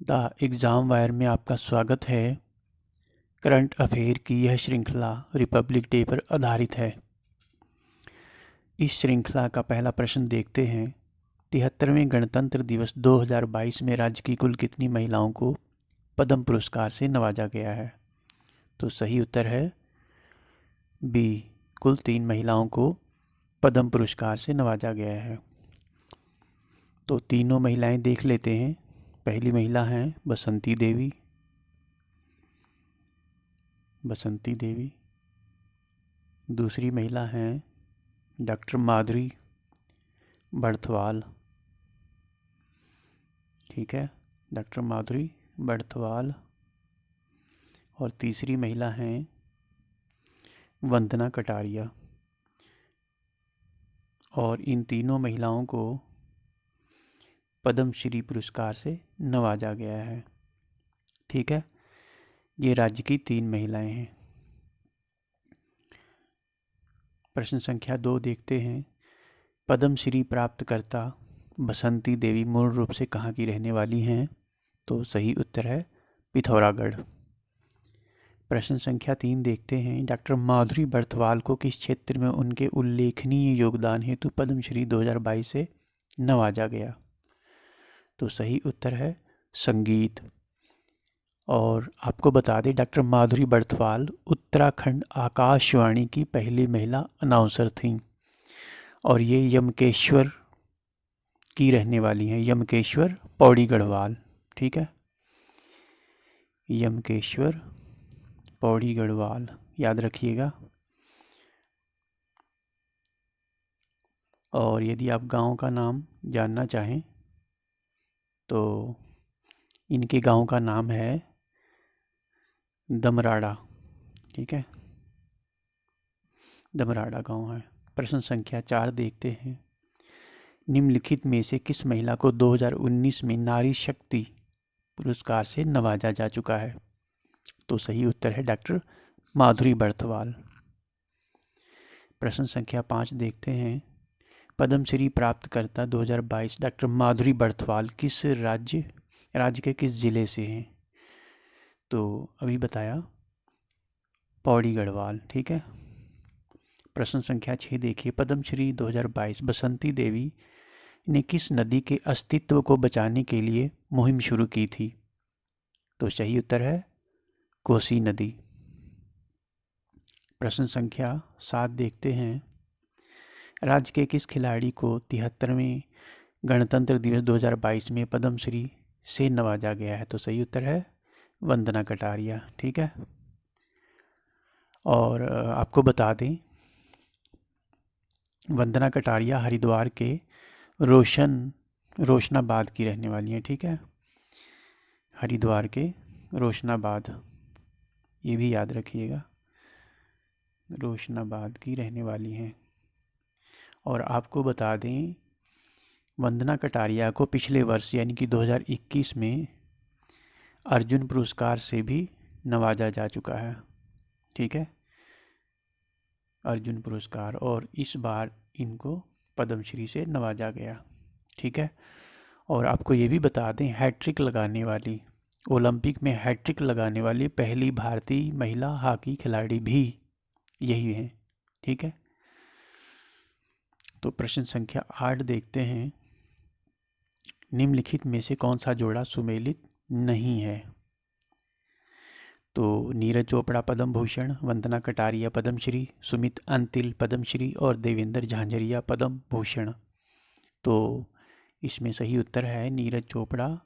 The exam wire में आपका स्वागत है। करंट अफेयर की यह श्रृंखला रिपब्लिक डे पर आधारित है। इस श्रृंखला का पहला प्रश्न देखते हैं। 73वें गणतंत्र दिवस 2022 में राज्य की कुल कितनी महिलाओं को पद्म पुरस्कार से नवाजा गया है? तो सही उत्तर है बी, कुल 3 महिलाओं को पद्म पुरस्कार से नवाजा गया है। तो तीनों महिलाएं देख लेते हैं। पहली महिला हैं बसंती देवी। दूसरी महिला हैं डॉक्टर माधुरी बड़थवाल। ठीक है, डॉक्टर माधुरी बड़थवाल। और तीसरी महिला हैं वंदना कटारिया। और इन तीनों महिलाओं को पद्मश्री पुरस्कार से नवाजा गया है। ठीक है, ये राज्य की 3 महिलाएं हैं। प्रश्न संख्या 2 देखते हैं। पद्मश्री प्राप्तकर्ता बसंती देवी मूल रूप से कहाँ की रहने वाली हैं? तो सही उत्तर है पिथौरागढ़। प्रश्न संख्या 3 देखते हैं। डॉक्टर माधुरी बड़थवाल को किस क्षेत्र में उनके उल्लेखनीय योगदान हेतु पद्मश्री 2022 से नवाजा गया? तो सही उत्तर है संगीत। और आपको बता दें, डॉक्टर माधुरी बड़थवाल उत्तराखंड आकाशवाणी की पहली महिला अनाउंसर थीं और ये यमकेश्वर की रहने वाली हैं। यमकेश्वर पौड़ी गढ़वाल। ठीक है, यमकेश्वर पौड़ी गढ़वाल याद रखिएगा। और यदि आप गांव का नाम जानना चाहें तो इनके गांव का नाम है दमराड़ा। ठीक है, दमराड़ा गांव है। प्रश्न संख्या 4 देखते हैं। निम्नलिखित में से किस महिला को 2019 में नारी शक्ति पुरस्कार से नवाजा जा चुका है? तो सही उत्तर है डॉक्टर माधुरी बड़थवाल। प्रश्न संख्या 5 देखते हैं। पद्मश्री प्राप्तकर्ता 2022 डॉक्टर माधुरी बड़थवाल किस राज्य के किस जिले से हैं? तो अभी बताया पौड़ी गढ़वाल। ठीक है। प्रश्न संख्या 6 देखिए। पद्मश्री 2022 बसंती देवी ने किस नदी के अस्तित्व को बचाने के लिए मुहिम शुरू की थी? तो सही उत्तर है कोसी नदी। प्रश्न संख्या 7 देखते हैं। राज्य के किस खिलाड़ी को 73वें गणतंत्र दिवस 2022 में पद्मश्री से नवाजा गया है? तो सही उत्तर है वंदना कटारिया। ठीक है। और आपको बता दें, वंदना कटारिया हरिद्वार के रोशनाबाद की रहने वाली हैं। ठीक है, हरिद्वार के रोशनाबाद, ये भी याद रखिएगा, रोशनाबाद की रहने वाली हैं। और आपको बता दें, वंदना कटारिया को पिछले वर्ष यानी कि 2021 में अर्जुन पुरस्कार से भी नवाजा जा चुका है। ठीक है, अर्जुन पुरस्कार, और इस बार इनको पद्मश्री से नवाजा गया। ठीक है। और आपको ये भी बता दें, हैट्रिक लगाने वाली, ओलंपिक में हैट्रिक लगाने वाली पहली भारतीय महिला हॉकी खिलाड़ी भी यही हैं। ठीक है। तो प्रश्न संख्या 8 देखते हैं। निम्नलिखित में से कौन सा जोड़ा सुमेलित नहीं है? तो नीरज चोपड़ा पद्म भूषण, वंदना कटारिया पद्मश्री, सुमित अंतिल पद्मश्री और देवेंद्र झांझरिया पद्म भूषण। तो इसमें सही उत्तर है नीरज चोपड़ा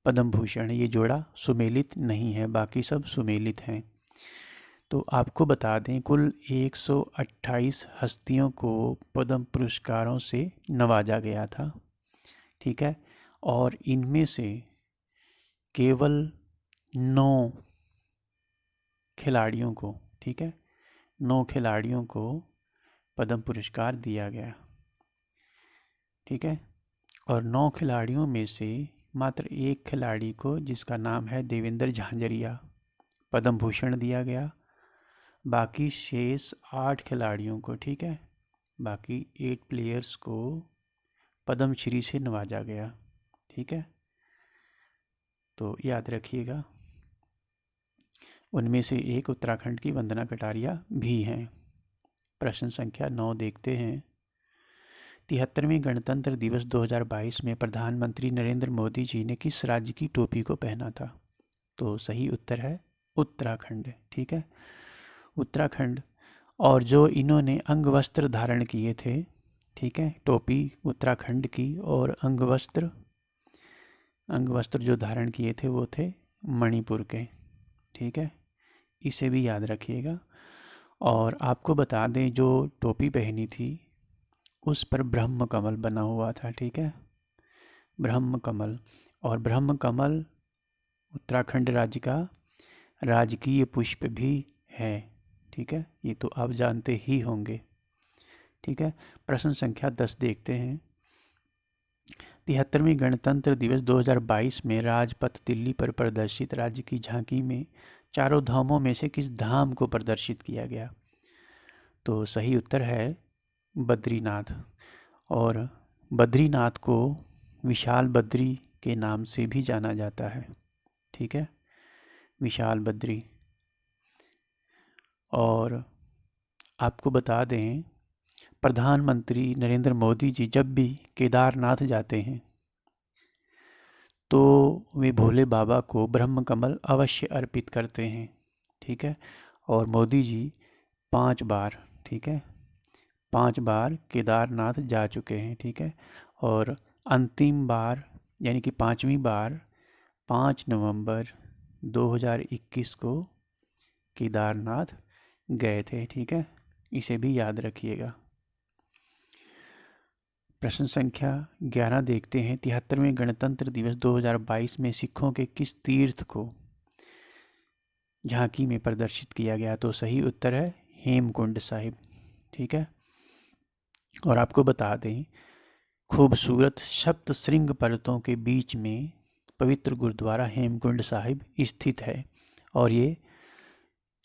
पद्म भूषण। ये जोड़ा सुमेलित नहीं है, बाकी सब सुमेलित हैं। तो आपको बता दें, कुल 128 हस्तियों को पद्म पुरस्कारों से नवाजा गया था। ठीक है। और इनमें से केवल 9 खिलाड़ियों को, ठीक है, 9 खिलाड़ियों को पद्म पुरस्कार दिया गया। ठीक है। और 9 खिलाड़ियों में से मात्र एक खिलाड़ी को, जिसका नाम है देवेंद्र झांझरिया, पद्म भूषण दिया गया। बाकी शेष 8 खिलाड़ियों को, ठीक है, बाकी 8 प्लेयर्स को पद्मश्री से नवाजा गया। ठीक है। तो याद रखिएगा। उनमें से एक उत्तराखंड की वंदना कटारिया भी हैं। प्रश्न संख्या 9 देखते हैं। 73वें गणतंत्र दिवस 2022 में प्रधानमंत्री नरेंद्र मोदी जी ने किस राज्य की टोपी को पहना था? तो सही उत्तर है उत्तराखंड। ठीक है, उत्तराखंड। और जो इन्होंने अंगवस्त्र धारण किए थे, ठीक है, टोपी उत्तराखंड की और अंगवस्त्र जो धारण किए थे वो थे मणिपुर के। ठीक है, इसे भी याद रखिएगा। और आपको बता दें, जो टोपी पहनी थी उस पर ब्रह्म कमल बना हुआ था। ठीक है, ब्रह्म कमल। और ब्रह्म कमल उत्तराखंड राज्य का राजकीय पुष्प भी है। ठीक है, ये तो आप जानते ही होंगे। ठीक है, प्रश्न संख्या 10 देखते हैं। 73वें गणतंत्र दिवस 2022 में राजपथ दिल्ली पर प्रदर्शित राज्य की झांकी में चारों धामों में से किस धाम को प्रदर्शित किया गया? तो सही उत्तर है बद्रीनाथ। और बद्रीनाथ को विशाल बद्री के नाम से भी जाना जाता है। ठीक है, विशाल बद्री। और आपको बता दें, प्रधानमंत्री नरेंद्र मोदी जी जब भी केदारनाथ जाते हैं तो वे भोले बाबा को ब्रह्म कमल अवश्य अर्पित करते हैं। ठीक है, और मोदी जी 5 बार, ठीक है, 5 बार केदारनाथ जा चुके हैं। ठीक है, और अंतिम बार यानी कि 5वीं बार 5 नवंबर 2021 को केदारनाथ गए थे। ठीक है, इसे भी याद रखिएगा। प्रश्न संख्या 11 देखते हैं। 73वें गणतंत्र दिवस 2022 में सिखों के किस तीर्थ को झांकी में प्रदर्शित किया गया? तो सही उत्तर है हेमकुंड साहिब। ठीक है, और आपको बता दें, खूबसूरत सप्त श्रृंग पर्वतों के बीच में पवित्र गुरुद्वारा हेमकुंड साहिब स्थित है और ये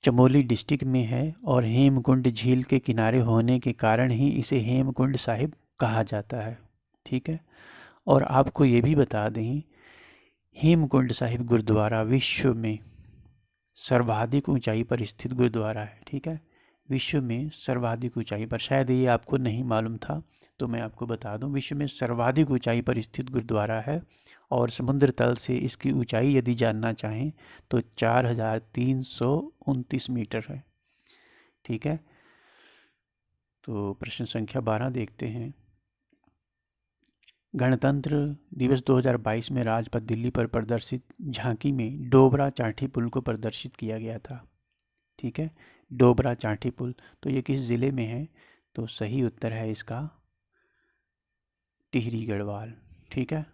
चमोली डिस्ट्रिक्ट में है। और हेमकुंड झील के किनारे होने के कारण ही इसे हेमकुंड साहिब कहा जाता है। ठीक है, और आपको ये भी बता दें, हेमकुंड साहिब गुरुद्वारा विश्व में सर्वाधिक ऊंचाई पर स्थित गुरुद्वारा है। ठीक है, विश्व में सर्वाधिक ऊंचाई पर, शायद ये आपको नहीं मालूम था तो मैं आपको बता दूं, विश्व में सर्वाधिक ऊंचाई पर स्थित गुरुद्वारा है। और समुद्र तल से इसकी ऊंचाई यदि जानना चाहें तो 4329 मीटर है। ठीक है, तो प्रश्न संख्या 12 देखते हैं। गणतंत्र दिवस 2022 में राजपथ दिल्ली पर प्रदर्शित झांकी में डोबरा चांठी पुल को प्रदर्शित किया गया था। ठीक है, डोबरा चांठी पुल, तो ये किस ज़िले में है? तो सही उत्तर है इसका टिहरी गढ़वाल। ठीक है,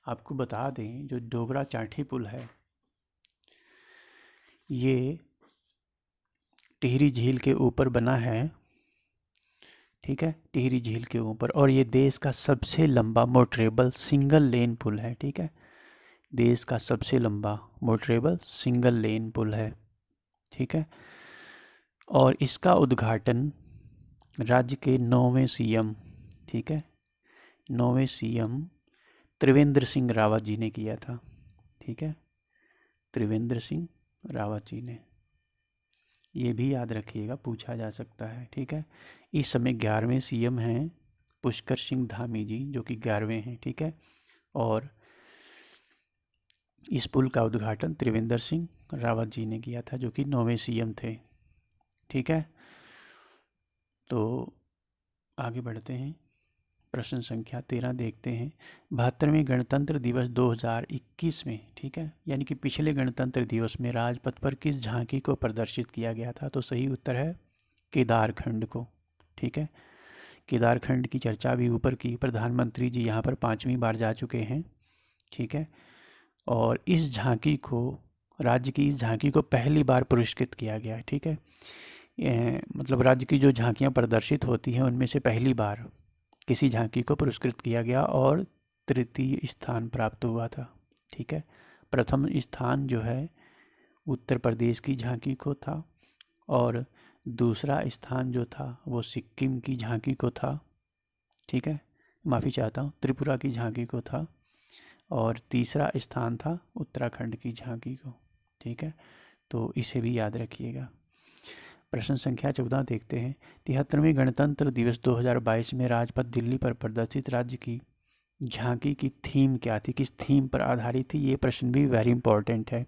आपको बता दें, जो डोबरा चांठी पुल है ये टिहरी झील के ऊपर बना है। ठीक है, टिहरी झील के ऊपर, और ये देश का सबसे लंबा मोटरेबल सिंगल लेन पुल है। ठीक है, देश का सबसे लंबा मोटरेबल सिंगल लेन पुल है। ठीक है, और इसका उद्घाटन राज्य के 9वें सीएम, ठीक है, 9वें सीएम त्रिवेंद्र सिंह रावत जी ने किया था। ठीक है, त्रिवेंद्र सिंह रावत जी ने, ये भी याद रखिएगा, पूछा जा सकता है। ठीक है, इस समय 11वें सीएम हैं पुष्कर सिंह धामी जी, जो कि 11वें हैं। ठीक है, और इस पुल का उद्घाटन त्रिवेंद्र सिंह रावत जी ने किया था, जो कि 9वें सीएम थे। ठीक है, तो आगे बढ़ते हैं। प्रश्न संख्या 13 देखते हैं। 72वें गणतंत्र दिवस 2021 में, ठीक है, यानी कि पिछले गणतंत्र दिवस में राजपथ पर किस झांकी को प्रदर्शित किया गया था? तो सही उत्तर है केदारखंड को। ठीक है, केदारखंड की चर्चा भी ऊपर की, प्रधानमंत्री जी यहाँ पर 5वीं बार जा चुके हैं। ठीक है, और इस झांकी को, राज्य की इस झांकी को पहली बार पुरस्कृत किया गया है। ठीक है, मतलब राज्य की जो झांकियाँ प्रदर्शित होती हैं उनमें से पहली बार किसी झांकी को पुरस्कृत किया गया और तृतीय स्थान प्राप्त हुआ था। ठीक है, प्रथम स्थान जो है उत्तर प्रदेश की झांकी को था और दूसरा स्थान जो था वो सिक्किम की झांकी को था। ठीक है, माफ़ी चाहता हूँ, त्रिपुरा की झांकी को था। और तीसरा स्थान था उत्तराखंड की झांकी को। ठीक है, तो इसे भी याद रखिएगा। प्रश्न संख्या 14 देखते हैं। 73वें गणतंत्र दिवस 2022 में राजपथ दिल्ली पर प्रदर्शित राज्य की झांकी की थीम क्या थी, किस थीम पर आधारित थी? ये प्रश्न भी वेरी इंपॉर्टेंट है,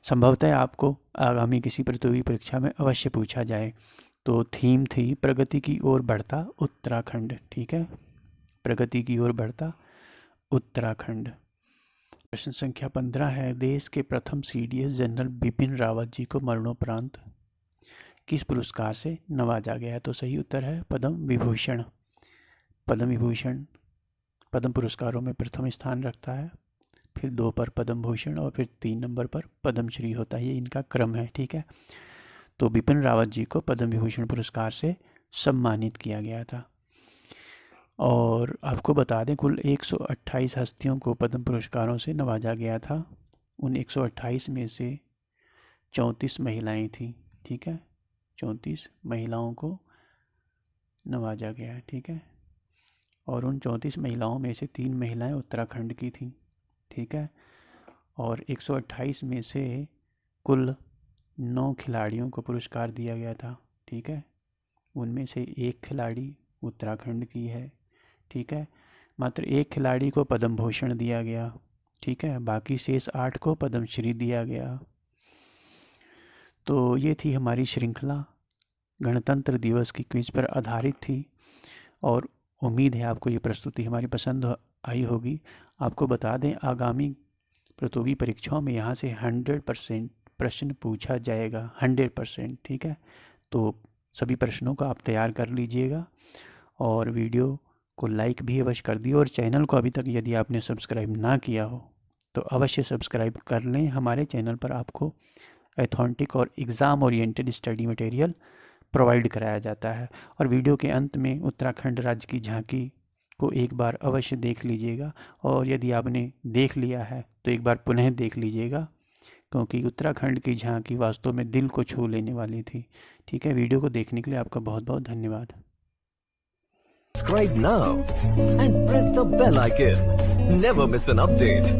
संभवतः आपको आगामी किसी प्रतियोगी परीक्षा में अवश्य पूछा जाए। तो थीम थी प्रगति की ओर बढ़ता उत्तराखंड। ठीक है, प्रगति की ओर बढ़ता उत्तराखंड। प्रश्न संख्या 15 है। देश के प्रथम CDS जनरल बिपिन रावत जी को मरणोपरांत किस पुरस्कार से नवाजा गया है? तो सही उत्तर है पद्म विभूषण। पद्म विभूषण पद्म पुरस्कारों में प्रथम स्थान रखता है, फिर 2 पर पद्म भूषण और फिर 3 नंबर पर पद्मश्री होता है। ये इनका क्रम है। ठीक है, तो बिपिन रावत जी को पद्म विभूषण पुरस्कार से सम्मानित किया गया था। और आपको बता दें कुल 128 हस्तियों को पद्म पुरस्कारों से नवाजा गया था। उन 128 में से 34 महिलाएं थीं। ठीक है, 34 महिलाओं को नवाजा गया है। ठीक है, और उन 34 महिलाओं में से 3 महिलाएं उत्तराखंड की थीं। ठीक है, और 128 में से कुल 9 खिलाड़ियों को पुरस्कार दिया गया था। ठीक है, उनमें से 1 खिलाड़ी उत्तराखंड की है। ठीक है, मात्र 1 खिलाड़ी को पद्म भूषण दिया गया। ठीक है, बाकी शेष 8 को पद्मश्री दिया गया। तो ये थी हमारी श्रृंखला, गणतंत्र दिवस की क्विज पर आधारित थी, और उम्मीद है आपको ये प्रस्तुति हमारी पसंद आई होगी। आपको बता दें आगामी प्रतियोगी परीक्षाओं में यहाँ से 100% प्रश्न पूछा जाएगा, 100%। ठीक है, तो सभी प्रश्नों का आप तैयार कर लीजिएगा, और वीडियो को लाइक भी अवश्य कर दिए, और चैनल को अभी तक यदि आपने सब्सक्राइब ना किया हो तो अवश्य सब्सक्राइब कर लें। हमारे चैनल पर आपको ऑथेंटिक और exam oriented study material provide कराया जाता है। और वीडियो के अंत में उत्तराखंड राज्य की झांकी को एक बार अवश्य देख लीजिएगा, और यदि आपने देख लिया है तो एक बार पुनः देख लीजिएगा, क्योंकि उत्तराखंड की झांकी वास्तव में दिल को छू लेने वाली थी। ठीक है, वीडियो को देखने के लिए आपका बहुत बहुत धन्यवाद। Subscribe now and press the bell icon. Never miss an update.